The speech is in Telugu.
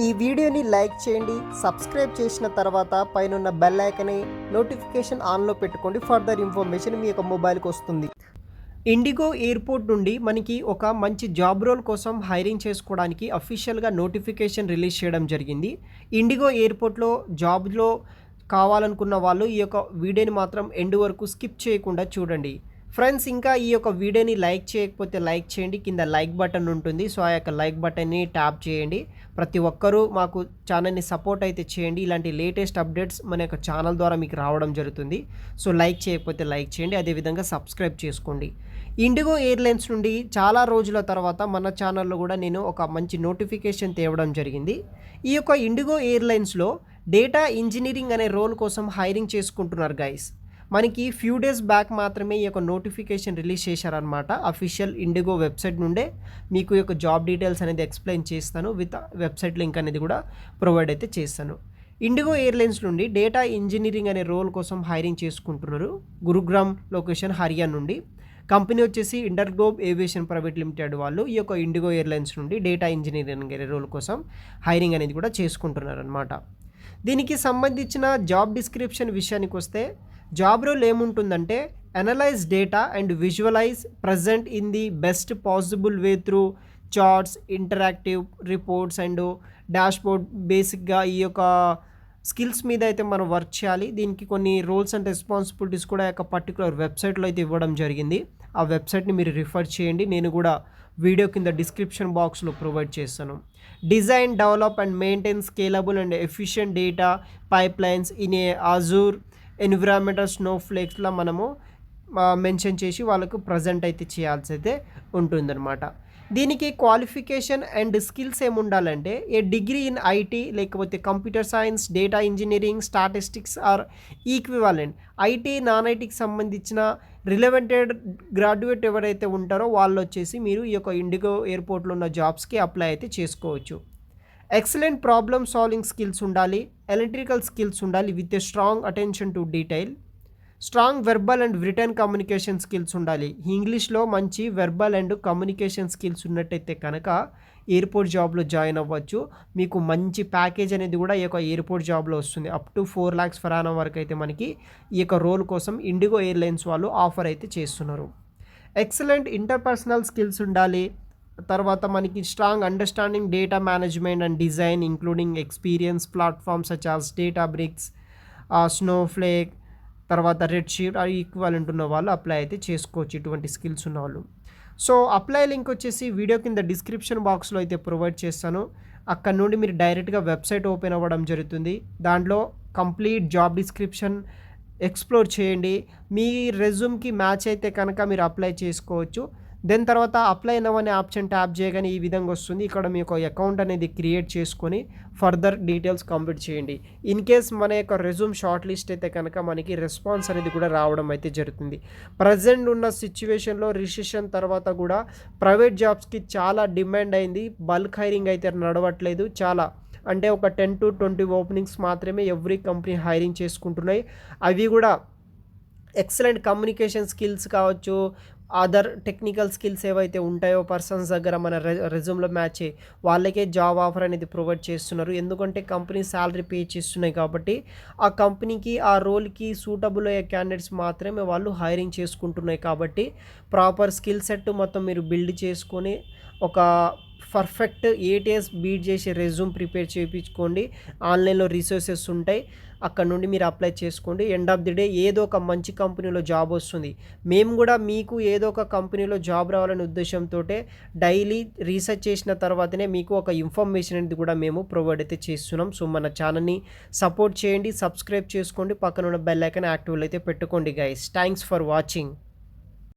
ఈ వీడియోని లైక్ చేయండి, సబ్స్క్రైబ్ చేసిన తర్వాత పైనున్న బెల్ ఐకాన్ని నోటిఫికేషన్ ఆన్లో పెట్టుకోండి. ఫర్దర్ ఇన్ఫర్మేషన్ మీ యొక్క మొబైల్కి వస్తుంది. ఇండిగో ఎయిర్పోర్ట్ నుండి మనకి ఒక మంచి జాబ్ రోల్ కోసం హైరింగ్ చేసుకోవడానికి అఫీషియల్గా నోటిఫికేషన్ రిలీజ్ చేయడం జరిగింది. ఇండిగో ఎయిర్పోర్ట్లో జాబ్లో కావాలనుకున్న వాళ్ళు ఈ యొక్క వీడియోని మాత్రం ఎండ్ వరకు స్కిప్ చేయకుండా చూడండి. ఫ్రెండ్స్, ఇంకా ఈ యొక్క వీడియోని లైక్ చేయకపోతే లైక్ చేయండి. కింద లైక్ బటన్ ఉంటుంది, సో ఆ యొక్క లైక్ బటన్ని ట్యాప్ చేయండి. ప్రతి ఒక్కరూ మాకు ఛానల్ని సపోర్ట్ అయితే చేయండి. ఇలాంటి లేటెస్ట్ అప్డేట్స్ మన యొక్క ఛానల్ ద్వారా మీకు రావడం జరుగుతుంది. సో లైక్ చేయకపోతే లైక్ చేయండి, అదేవిధంగా సబ్స్క్రైబ్ చేసుకోండి. ఇండిగో ఎయిర్లైన్స్ నుండి చాలా రోజుల తర్వాత మన ఛానల్లో కూడా నేను ఒక మంచి నోటిఫికేషన్ తేవడం జరిగింది. ఈ యొక్క ఇండిగో ఎయిర్లైన్స్లో డేటా ఇంజనీరింగ్ అనే రోల్ కోసం హైరింగ్ చేసుకుంటున్నారు గైస్. మనకి ఫ్యూ డేస్ బ్యాక్ మాత్రమే ఈ యొక్క నోటిఫికేషన్ రిలీజ్ చేశారనమాట. అఫీషియల్ ఇండిగో వెబ్సైట్ నుండే మీకు యొక్క జాబ్ డీటెయిల్స్ అనేది ఎక్స్ప్లెయిన్ చేస్తాను, విత్ వెబ్సైట్ లింక్ అనేది కూడా ప్రొవైడ్ అయితే చేస్తాను. ఇండిగో ఎయిర్లైన్స్ నుండి డేటా ఇంజనీరింగ్ అనే రోల్ కోసం హైరింగ్ చేసుకుంటున్నారు. గురుగ్రామ్ లొకేషన్, హర్యానా నుండి. కంపెనీ వచ్చేసి ఇంటర్గ్లోబ్ ఏవియేషన్ ప్రైవేట్ లిమిటెడ్ వాళ్ళు ఈ యొక్క ఇండిగో ఎయిర్లైన్స్ నుండి డేటా ఇంజనీరింగ్ అనే రోల్ కోసం హైరింగ్ అనేది కూడా చేసుకుంటున్నారు అనమాట. దీనికి సంబంధించిన జాబ్ డిస్క్రిప్షన్ విషయానికి వస్తే, జాబ్ రోల్ ఏముంటుందంటే, analyse data and visualise present in the best possible way through charts, interactive reports and dashboard. బేసిక్గా ఈ యొక్క స్కిల్స్ మీద అయితే మనం వర్క్ చేయాలి. దీనికి కొన్ని రోల్స్ అండ్ రెస్పాన్సిబిలిటీస్ కూడా యొక్క పర్టికులర్ వెబ్సైట్లో అయితే ఇవ్వడం జరిగింది. ఆ వెబ్సైట్ని మీరు రిఫర్ చేయండి, నేను కూడా వీడియో కింద డిస్క్రిప్షన్ బాక్స్లో ప్రొవైడ్ చేస్తాను. Design, develop and maintain scalable and efficient data pipelines in a Azure environmental స్నోఫ్లేక్స్లో మనము మెన్షన్ చేసి వాళ్ళకు ప్రజెంట్ అయితే చేయాల్సి అయితే ఉంటుందన్నమాట. దీనికి క్వాలిఫికేషన్ అండ్ స్కిల్స్ ఏముండాలంటే, ఏ డిగ్రీ ఇన్ ఐటీ లేకపోతే computer science, data engineering, statistics or equivalent. IT, non ఐటీకి సంబంధించిన రిలవెంటెడ్ గ్రాడ్యుయేట్ ఎవరైతే ఉంటారో వాళ్ళు వచ్చేసి మీరు ఈ యొక్క ఇండిగో ఎయిర్పోర్ట్లో ఉన్న జాబ్స్కి అప్లై అయితే చేసుకోవచ్చు. ఎక్సలెంట్ ప్రాబ్లమ్ సాల్వింగ్ స్కిల్స్ ఉండాలి, ఎలక్ట్రికల్ స్కిల్స్ ఉండాలి with a strong attention to detail, strong verbal and return communication skills ఉండాలి. ఇంగ్లీష్లో మంచి వెర్బల్ అండ్ కమ్యూనికేషన్ స్కిల్స్ ఉన్నట్టయితే కనుక ఎయిర్పోర్ట్ జాబ్లో జాయిన్ అవ్వచ్చు. మీకు మంచి ప్యాకేజ్ అనేది కూడా ఈ యొక్క ఎయిర్పోర్ట్ జాబ్లో వస్తుంది. Up to 4 lakhs per annum వరకు అయితే మనకి ఈ యొక్క రోల్ కోసం ఇండిగో ఎయిర్లైన్స్ వాళ్ళు ఆఫర్ అయితే చేస్తున్నారు. ఎక్సలెంట్ ఇంటర్పర్సనల్ స్కిల్స్ ఉండాలి. తర్వాత మనకి strong understanding data management and design including experience platforms such as Databricks, Snowflake, తర్వాత రెడ్ షీట్ ఆ ఈక్వాలెంట్ ఉన్న వాళ్ళు అప్లై అయితే చేసుకోవచ్చు, ఇటువంటి స్కిల్స్ ఉన్న వాళ్ళు. సో అప్లై లింక్ వచ్చేసి వీడియో కింద డిస్క్రిప్షన్ బాక్స్లో అయితే ప్రొవైడ్ చేస్తాను. అక్కడ నుండి మీరు డైరెక్ట్గా వెబ్సైట్ ఓపెన్ అవ్వడం జరుగుతుంది. దాంట్లో కంప్లీట్ జాబ్ డిస్క్రిప్షన్ ఎక్స్ప్లోర్ చేయండి. మీ రెజ్యూమ్కి మ్యాచ్ అయితే కనుక మీరు అప్లై చేసుకోవచ్చు. దెన్ తర్వాత అప్లై నౌ అనే ఆప్షన్ ట్యాప్ చేయగానే ఈ విధంగా వస్తుంది. ఇక్కడ మీ యొక్క అకౌంట్ అనేది క్రియేట్ చేసుకొని ఫర్దర్ డీటెయిల్స్ కంప్లీట్ చేయండి. ఇన్ కేస్ మన యొక్క రెజ్యూమ్ షార్ట్ లిస్ట్ అయితే కనుక మనకి రెస్పాన్స్ అనేది కూడా రావడం అయితే జరుగుతుంది. ప్రజెంట్ ఉన్న సిచ్యువేషన్లో రిసెషన్ తర్వాత కూడా ప్రైవేట్ జాబ్స్కి చాలా డిమాండ్ అయింది. బల్క్ హైరింగ్ అయితే నడవట్లేదు. చాలా అంటే ఒక 10 to 20 ఓపెనింగ్స్ మాత్రమే ఎవ్రీ కంపెనీ హైరింగ్ చేసుకుంటున్నాయి. అవి కూడా ఎక్సలెంట్ కమ్యూనికేషన్ స్కిల్స్ కావచ్చు, అదర్ టెక్నికల్ స్కిల్స్ ఏవైతే ఉంటాయో పర్సన్స్ దగ్గర మన రెజ్యూమ్లో మ్యాచ్ అయ్యి వాళ్ళకే జాబ్ ఆఫర్ అనేది ప్రొవైడ్ చేస్తున్నారు. ఎందుకంటే కంపెనీ శాలరీ పే చేస్తున్నాయి కాబట్టి ఆ కంపెనీకి ఆ రోల్కి సూటబుల్ అయ్యే క్యాండిడేట్స్ మాత్రమే వాళ్ళు హైరింగ్ చేసుకుంటున్నాయి. కాబట్టి ప్రాపర్ స్కిల్ సెట్ మొత్తం మీరు బిల్డ్ చేసుకొని ఒక పర్ఫెక్ట్ ATS బీట్ చేసే రెజ్యూమ్ ప్రిపేర్ చేయించుకోండి. ఆన్లైన్లో రిసోర్సెస్ ఉంటాయి, అక్కడ నుండి మీరు అప్లై చేసుకోండి. ఎండ్ ఆఫ్ ది డే ఏదో ఒక మంచి కంపెనీలో జాబ్ వస్తుంది. మేము కూడా మీకు ఏదో ఒక కంపెనీలో జాబ్ రావాలనే ఉద్దేశంతో డైలీ రీసెర్చ్ చేసిన తర్వాతనే మీకు ఒక ఇన్ఫర్మేషన్ అనేది కూడా మేము ప్రొవైడ్ అయితే చేస్తున్నాం. సో మన ఛానల్ని సపోర్ట్ చేయండి, సబ్స్క్రైబ్ చేసుకోండి, పక్కన ఉన్న బెల్ ఐకాన్ యాక్టివ్లో అయితే పెట్టుకోండి గైస్. Thanks for watching.